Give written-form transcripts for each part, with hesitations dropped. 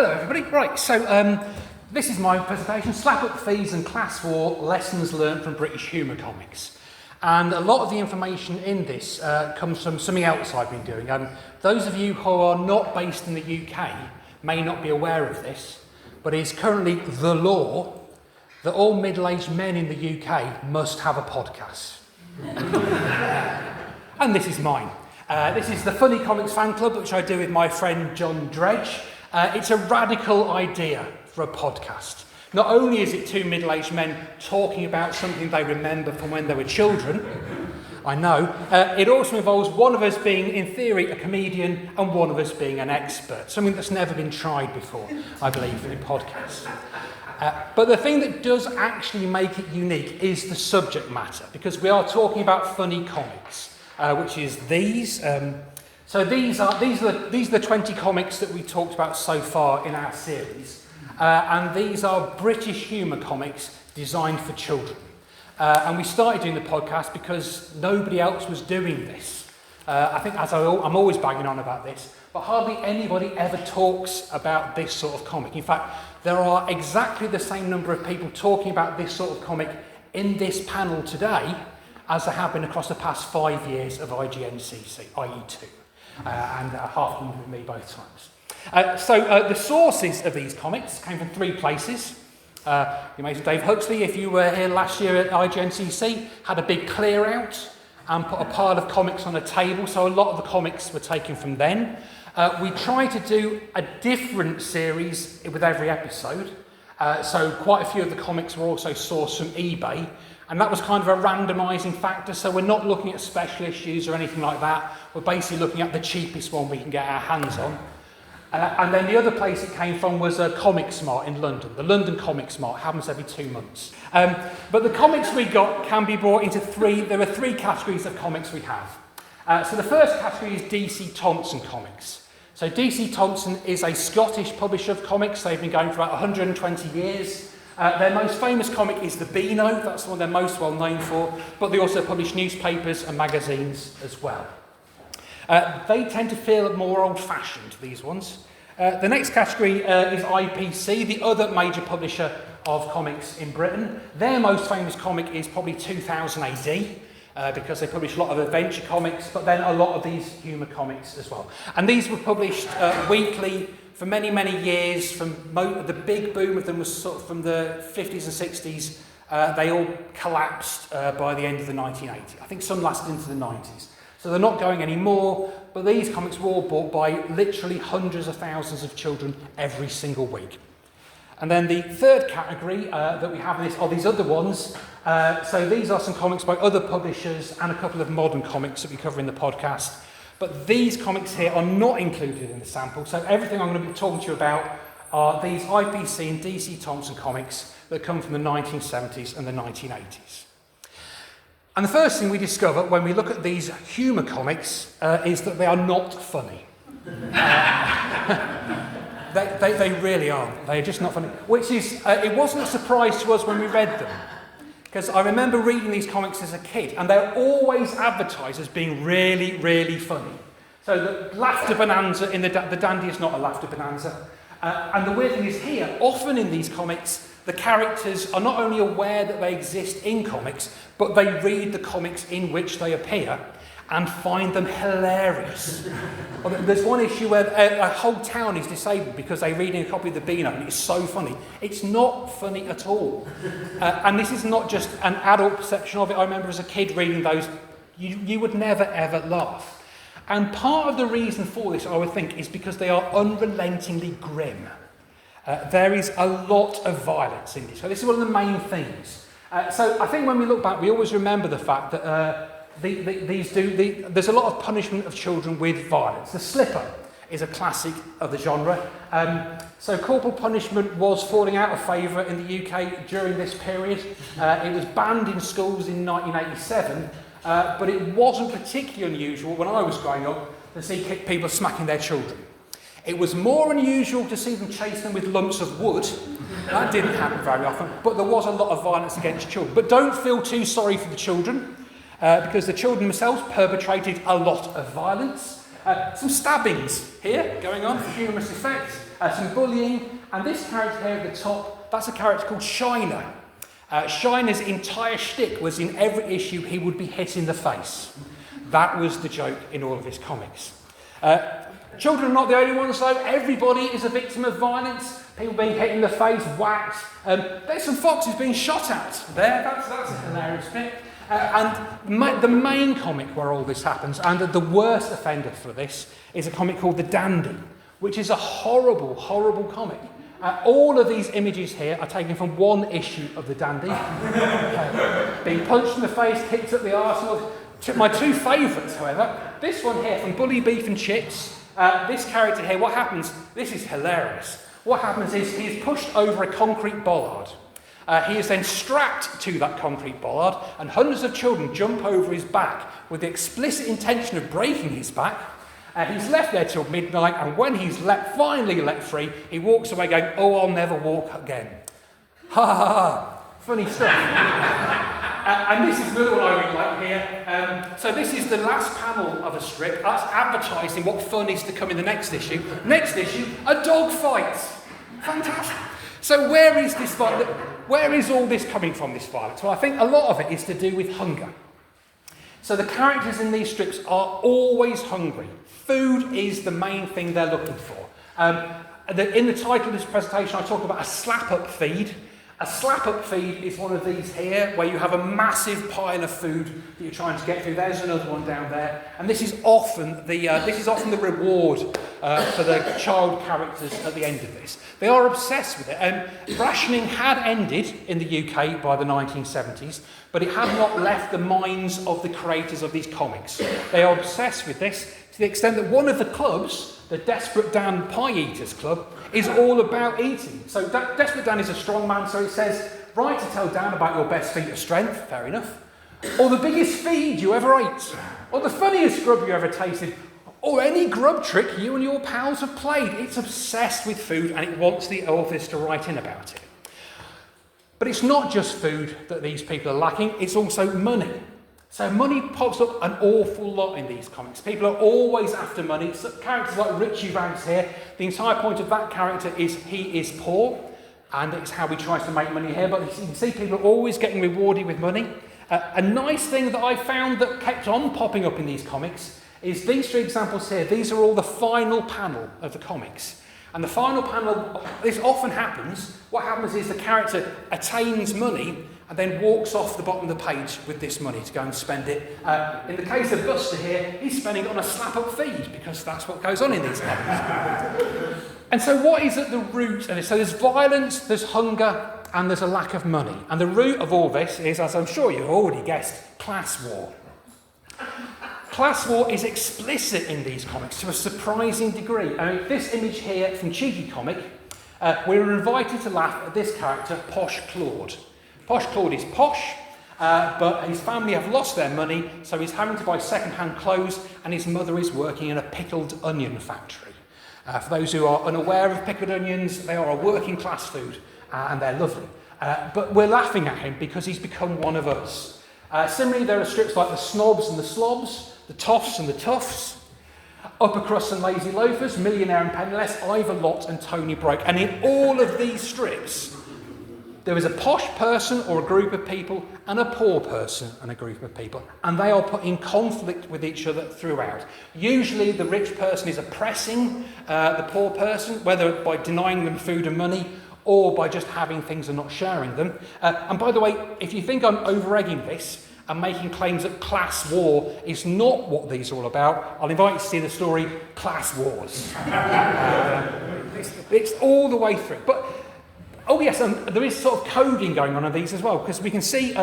Hello everybody. Right, so this is my presentation, Slap Up Fees and Class 4 Lessons Learned from British Humour Comics. And a lot of the information in this comes from something else I've been doing. Those of you who are not based in the UK may not be aware of this, but it is currently the law that all middle-aged men in the UK must have a podcast. And this is mine. This is the Funny Comics Fan Club, which I do with my friend John Dredge. It's a radical idea for a podcast. Not only is it two middle-aged men talking about something they remember from when they were children, I know, it also involves one of us being, in theory, a comedian and one of us being an expert, something that's never been tried before, I believe, in podcasts. But the thing that does actually make it unique is the subject matter, because we are talking about funny comics, which is these. So these are the 20 comics that we talked about so far in our series, and these are British humour comics designed for children. And we started doing the podcast because nobody else was doing this. I think, I'm always banging on about this, but hardly anybody ever talks about this sort of comic. In fact, there are exactly the same number of people talking about this sort of comic in this panel today as there have been across the past 5 years of IGNCC, i.e. 2. And half of them with me both times. So the sources of these comics came from 3 places. The amazing Dave Huxley, if you were here last year at IGNCC, had a big clear out and put a pile of comics on a table, so a lot of the comics were taken from then. We tried to do a different series with every episode, so quite a few of the comics were also sourced from eBay. And that was kind of a randomising factor, so we're not looking at special issues or anything like that. We're basically looking at the cheapest one we can get our hands on. And then the other place it came from was Comic Smart in London. The London Comic Smart happens every 2 months. But the comics we got can be brought into 3, there are 3 categories of comics we have. So the first category is DC Thompson comics. So DC Thompson is a Scottish publisher of comics. They've been going for about 120 years. Their most famous comic is the Beano, that's the one they're most well known for, but they also publish newspapers and magazines as well. They tend to feel more old-fashioned, these ones. The next category is IPC, the other major publisher of comics in Britain. Their most famous comic is probably 2000 AD, because they publish a lot of adventure comics, but then a lot of these humour comics as well. And these were published weekly for many, many years. The big boom of them was sort of from the 50s and 60s. They all collapsed by the end of the 1980s. I think some lasted into the 90s. So they're not going anymore, but these comics were all bought by literally hundreds of thousands of children every single week. And then the third category that we have in this are these other ones. So these are some comics by other publishers and a couple of modern comics that we cover in the podcast. But these comics here are not included in the sample, so everything I'm going to be talking to you about are these IPC and DC Thompson comics that come from the 1970s and the 1980s. And the first thing we discover when we look at these humour comics is that they are not funny. They really aren't. They're just not funny. Which is, it wasn't a surprise to us when we read them. Because I remember reading these comics as a kid, and they're always advertised as being really, really funny. So the laughter bonanza in the dandy is not a laughter bonanza. And the weird thing is here, often in these comics, the characters are not only aware that they exist in comics, but they read the comics in which they appear and find them hilarious. There's one issue where a whole town is disabled because they're reading a copy of the Beano, and it's so funny. It's not funny at all. And this is not just an adult perception of it. I remember as a kid reading those, you would never ever laugh. And part of the reason for this, I would think, is because they are unrelentingly grim. There is a lot of violence in this. So this is one of the main things. So I think when we look back, we always remember the fact that there's a lot of punishment of children with violence. The Slipper is a classic of the genre. So corporal punishment was falling out of favour in the UK during this period. It was banned in schools in 1987, but it wasn't particularly unusual when I was growing up to see people smacking their children. It was more unusual to see them chase them with lumps of wood. That didn't happen very often, but there was a lot of violence against children. But don't feel too sorry for the children. Because the children themselves perpetrated a lot of violence. Some stabbings here going on for humorous effect. some bullying, and this character here at the top, that's a character called Shiner. Shiner's entire shtick was in every issue he would be hit in the face. That was the joke in all of his comics. Children are not the only ones though. Everybody is a victim of violence. People being hit in the face, whacked. There's some foxes being shot at there. That's a hilarious bit. And the main comic where all this happens, and the worst offender for this, is a comic called The Dandy, which is a horrible, horrible comic. All of these images here are taken from one issue of The Dandy. Being punched in the face, kicked at the arsenal. My two favourites, however, this one here from Bully Beef and Chips. This character here, what happens? This is hilarious. What happens is he is pushed over a concrete bollard. He is then strapped to that concrete bollard, and hundreds of children jump over his back with the explicit intention of breaking his back. He's left there till midnight, and when he's finally let free, he walks away going, "Oh, I'll never walk again." Ha ha ha! Funny stuff. And this is another one I really like here. So this is the last panel of a strip. That's advertising what fun is to come in the next issue. Next issue, a dog fight. Fantastic. So where is this fight? Where is all this coming from, this violence? Well, I think a lot of it is to do with hunger. So the characters in these strips are always hungry. Food is the main thing they're looking for. In the title of this presentation, I talk about a slap-up feed. A slap-up feed is one of these here, where you have a massive pile of food that you're trying to get through. There's another one down there, and this is often the reward for the child characters at the end of this. They are obsessed with it. Rationing had ended in the UK by the 1970s, but it had not left the minds of the creators of these comics. They are obsessed with this to the extent that one of the clubs, the Desperate Dan Pie Eaters Club, is all about eating. So Desperate Dan is a strong man, so it says, "Write to tell Dan about your best feat of strength," fair enough, or the biggest feed you ever ate, or the funniest grub you ever tasted, or any grub trick you and your pals have played. It's obsessed with food, and it wants the authors to write in about it. But it's not just food that these people are lacking, it's also money. So money pops up an awful lot in these comics. People are always after money. So characters like Richie Vance here, the entire point of that character is he is poor, and it's how he tries to make money here. But you can see people are always getting rewarded with money. A nice thing that I found that kept on popping up in these comics is these three examples here. These are all the final panel of the comics. And the final panel, this often happens. What happens is the character attains money and then walks off the bottom of the page with this money to go and spend it. In the case of Buster here, he's spending it on a slap-up feed because that's what goes on in these comics. And so what is at the root of this? So there's violence, there's hunger, and there's a lack of money. And the root of all this is, as I'm sure you've already guessed, class war. Class war is explicit in these comics to a surprising degree. I mean, this image here from Cheeky Comic, we were invited to laugh at this character, Posh Claude. Posh Claude is posh, but his family have lost their money, so he's having to buy second-hand clothes, and his mother is working in a pickled onion factory. For those who are unaware of pickled onions, they are a working-class food, and they're lovely. But we're laughing at him because he's become one of us. Similarly, there are strips like the Snobs and the Slobs, the Toffs and the Tuffs, Upper Crust and Lazy Loafers, Millionaire and Penniless, Ivor Lott and Tony Broke. And in all of these strips, there is a posh person or a group of people and a poor person and a group of people. And they are put in conflict with each other throughout. Usually the rich person is oppressing the poor person, whether by denying them food and money or by just having things and not sharing them. And by the way, if you think I'm over-egging this and making claims that class war is not what these are all about, I'll invite you to see the story Class Wars. It's all the way through. But oh yes, there is sort of coding going on in these as well, because we can see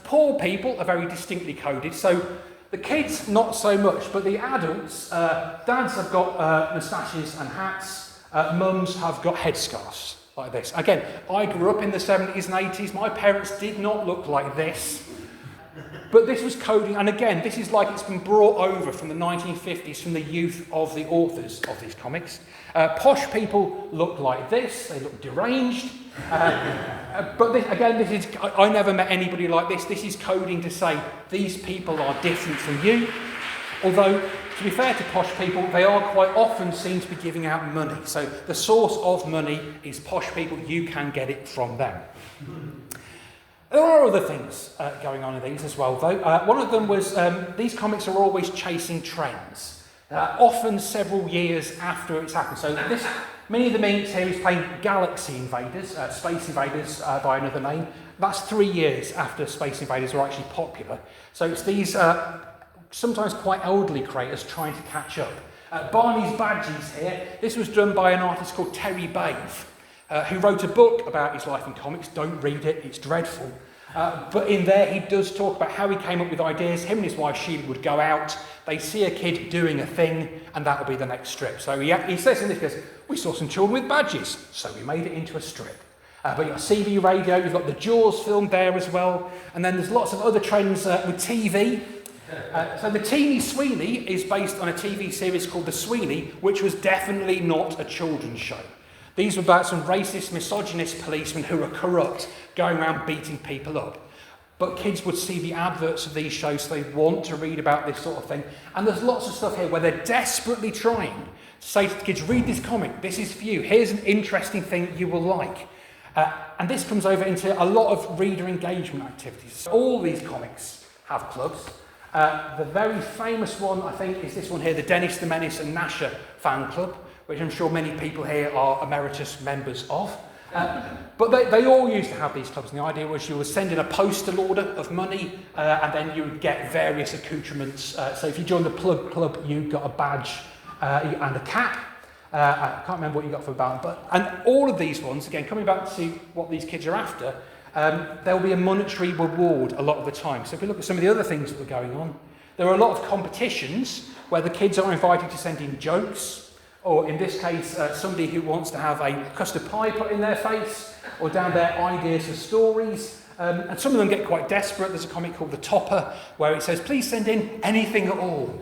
poor people are very distinctly coded. So the kids, not so much, but the adults, dads have got moustaches and hats, mums have got headscarves like this. Again, I grew up in the 70s and 80s. My parents did not look like this. But this was coding, and again, this is like it's been brought over from the 1950s, from the youth of the authors of these comics. Posh people look like this, they look deranged. But this is, I never met anybody like this. This is coding to say these people are different from you. Although to be fair to posh people, they are quite often seen to be giving out money. So the source of money is posh people. You can get it from them. There are other things going on in these as well, though. One of them was these comics are always chasing trends, often several years after it's happened. So Mini the Minx here is playing Galaxy Invaders, Space Invaders by another name. That's 3 years after Space Invaders were actually popular. So it's these sometimes quite elderly creators trying to catch up. Barney's Badges here. This was done by an artist called Terry Bave, who wrote a book about his life in comics. Don't read it, it's dreadful. But in there he does talk about how he came up with ideas. Him and his wife Sheila would go out, they see a kid doing a thing, and that'll be the next strip. So he says in this, he goes, we saw some children with badges, so we made it into a strip. But you've got CB radio, you've got the Jaws film there as well, and then there's lots of other trends with TV. So the Teeny Sweeney is based on a TV series called The Sweeney, which was definitely not a children's show. These were about some racist, misogynist policemen who were corrupt, going around beating people up. But kids would see the adverts of these shows, so they want to read about this sort of thing. And there's lots of stuff here where they're desperately trying to say to the kids, read this comic, this is for you, here's an interesting thing you will like. And this comes over into a lot of reader engagement activities. All these comics have clubs. The very famous one, I think, is this one here, the Dennis the Menace and Nasher fan club, which I'm sure many people here are emeritus members of. But they all used to have these clubs, and the idea was you would send in a postal order of money, and then you would get various accoutrements. So if you joined the plug club, you got a badge and a cap. I can't remember what you got for a balance, and all of these ones, again, coming back to what these kids are after, there will be a monetary reward a lot of the time. So if we look at some of the other things that were going on, there are a lot of competitions where the kids are invited to send in jokes, or in this case, somebody who wants to have a custard pie put in their face, or down their ideas for stories. And some of them get quite desperate. There's a comic called The Topper, where it says, please send in anything at all.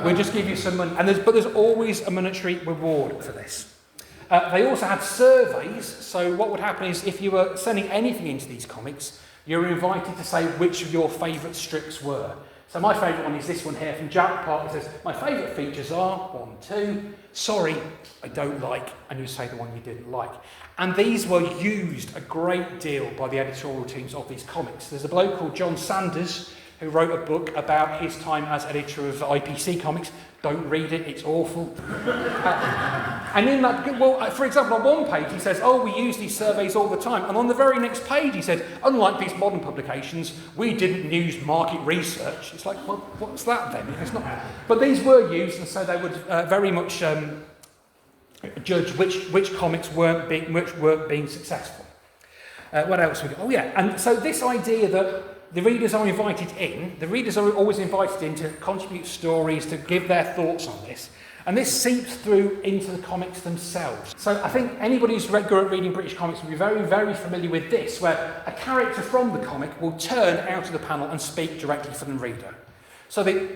We'll just give you some money. But there's always a monetary reward for this. They also had surveys. So what would happen is if you were sending anything into these comics, you were invited to say which of your favourite strips were. So my favourite one is this one here from Jack Park. It says, my favourite features are 1, 2, sorry, I don't like, and you say the one you didn't like. And these were used a great deal by the editorial teams of these comics. There's a bloke called John Sanders who wrote a book about his time as editor of IPC Comics. Don't read it, it's awful. And in that, well, for example, on one page he says, oh, we use these surveys all the time. And on the very next page he said, unlike these modern publications, we didn't use market research. It's like, well, what's that then? It's not. But these were used, and so they would very much judge which comics weren't being successful. What else we got? Oh yeah, and so this idea that the readers are invited in, the readers are always invited in to contribute stories, to give their thoughts on this, and this seeps through into the comics themselves. So I think anybody who's regular at reading British comics will be very, very familiar with this, where a character from the comic will turn out of the panel and speak directly for the reader. So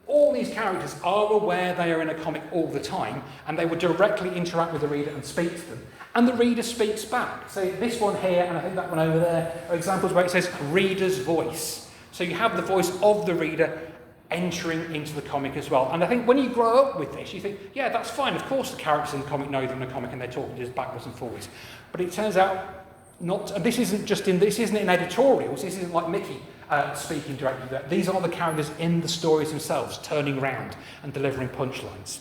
all these characters are aware they are in a comic all the time, and they will directly interact with the reader and speak to them. And the reader speaks back. So this one here, and I think that one over there, are examples where it says reader's voice. So you have the voice of the reader entering into the comic as well. And I think when you grow up with this, you think, yeah, that's fine. Of course the characters in the comic know they're in a comic and they're talking just backwards and forwards. But it turns out not, and this isn't in editorials, this isn't like Mickey speaking directly there. These are the characters in the stories themselves, turning round and delivering punchlines.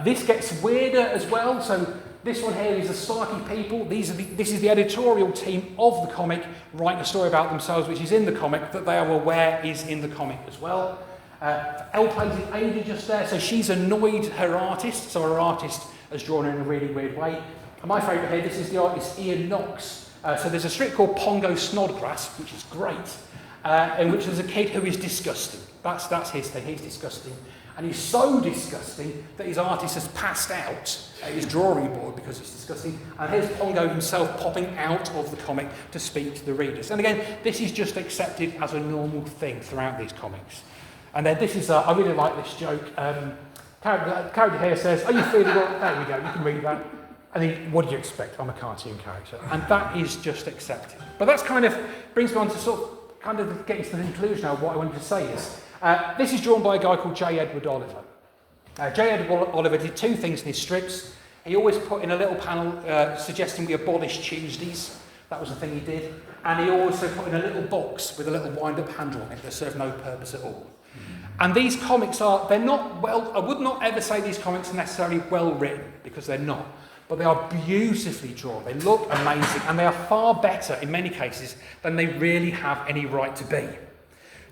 This gets weirder as well. So this one here is the Sparky people. This is the editorial team of the comic writing a story about themselves, which is in the comic, that they are aware is in the comic as well. Elle plays Ada just there, so she's annoyed her artist, so her artist has drawn her in a really weird way. And my favourite here, this is the artist Ian Knox. So there's a strip called Pongo Snodgrass, which is great, in which there's a kid who is disgusting. That's his thing, he's disgusting. And he's so disgusting that his artist has passed out at his drawing board because it's disgusting. And here's Pongo himself popping out of the comic to speak to the readers. And again, this is just accepted as a normal thing throughout these comics. And then this is, I really like this joke. Character here says, are you feeling well? There we go, you can read that. And then, what do you expect? I'm a cartoon character. And that is just accepted. But that's kind of brings me on to sort of kind of getting to the conclusion of what I wanted to say is, This is drawn by a guy called J. Edward Oliver. J. Edward Oliver did two things in his strips. He always put in a little panel suggesting we abolish Tuesdays. That was the thing he did. And he also put in a little box with a little wind-up handle on it that served no purpose at all. And these comics they're not well, I would not ever say these comics are necessarily well written, because they're not. But they are beautifully drawn. They look amazing, and they are far better in many cases than they really have any right to be.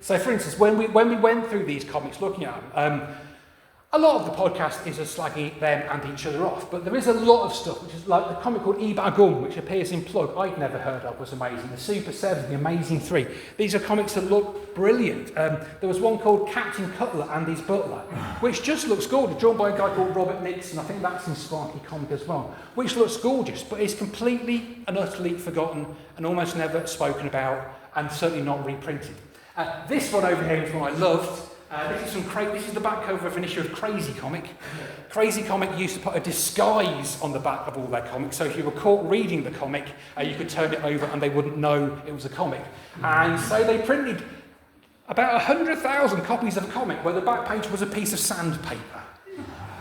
So, for instance, when we went through these comics, looking at them, a lot of the podcast is us slagging them and each other off, but there is a lot of stuff, which is like the comic called Ibagum, which appears in Plug, I'd never heard of, was amazing. The Super 7, The Amazing 3. These are comics that look brilliant. There was one called Captain Cutler and His Butler, which just looks gorgeous, drawn by a guy called Robert Nixon. I think that's in Sparky Comic as well, which looks gorgeous, but is completely and utterly forgotten and almost never spoken about, and certainly not reprinted. This one over here is one I loved. This is the back cover of an issue of Crazy Comic. Crazy Comic used to put a disguise on the back of all their comics, so if you were caught reading the comic, you could turn it over and they wouldn't know it was a comic. And so they printed about 100,000 copies of a comic where the back page was a piece of sandpaper.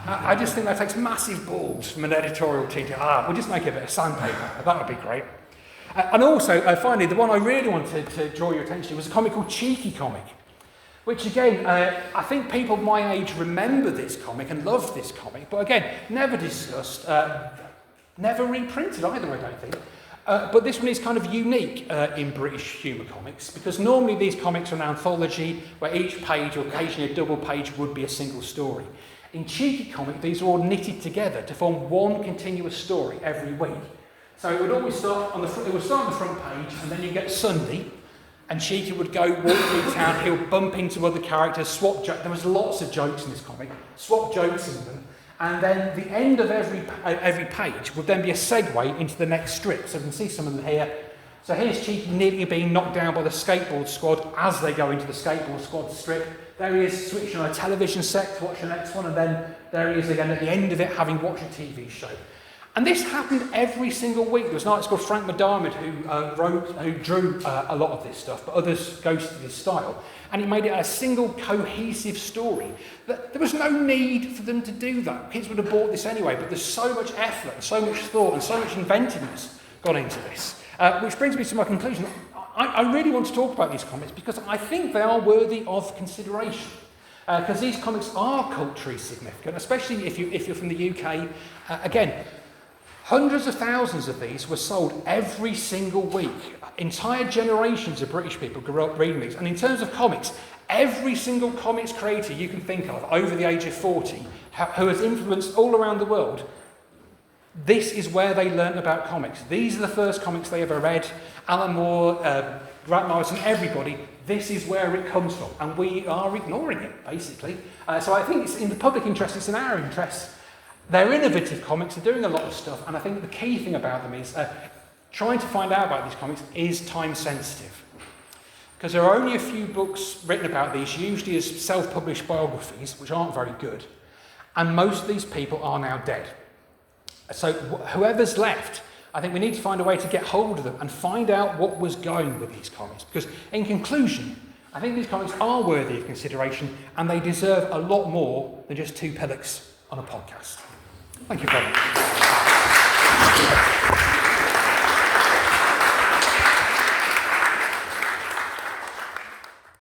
I just think that takes massive balls from an editorial team to, we'll just make it a bit of sandpaper. That would be great. And also, finally, the one I really wanted to draw your attention to was a comic called Cheeky Comic, which again, I think people my age remember this comic and love this comic, but again, never discussed, never reprinted either, I don't think. But this one is kind of unique in British humour comics, because normally these comics are an anthology where each page, or occasionally a double page, would be a single story. In Cheeky Comic, these are all knitted together to form one continuous story every week. So it would always start on the front page, and then you get Sunday, and Cheeky would go walk through town, he'll bump into other characters, swap jokes. There was lots of jokes in this comic, swap jokes in them, and then the end of every page would then be a segue into the next strip. So you can see some of them here. So here's Cheeky nearly being knocked down by the skateboard squad as they go into the skateboard squad strip. There he is switching on a television set to watch the next one, and then there he is again at the end of it having watched a TV show. And this happened every single week. There was an artist called Frank McDermott who drew a lot of this stuff, but others ghosted his style. And he made it a single cohesive story. There was no need for them to do that. Kids would have bought this anyway, but there's so much effort, and so much thought, and so much inventiveness gone into this. Which brings me to my conclusion. I really want to talk about these comics because I think they are worthy of consideration. Because these comics are culturally significant, especially if you're from the UK. Again, hundreds of thousands of these were sold every single week. Entire generations of British people grew up reading these. And in terms of comics, every single comics creator you can think of over the age of 40 who has influenced all around the world, this is where they learned about comics. These are the first comics they ever read. Alan Moore, Grant Morrison, everybody, this is where it comes from. And we are ignoring it, basically. So I think it's in the public interest, it's in our interest. They're innovative comics, they're doing a lot of stuff, and I think the key thing about them is trying to find out about these comics is time sensitive. Because there are only a few books written about these, usually as self-published biographies, which aren't very good, and most of these people are now dead. So whoever's left, I think we need to find a way to get hold of them and find out what was going with these comics. Because in conclusion, I think these comics are worthy of consideration, and they deserve a lot more than just two pellets on a podcast. Thank you very much.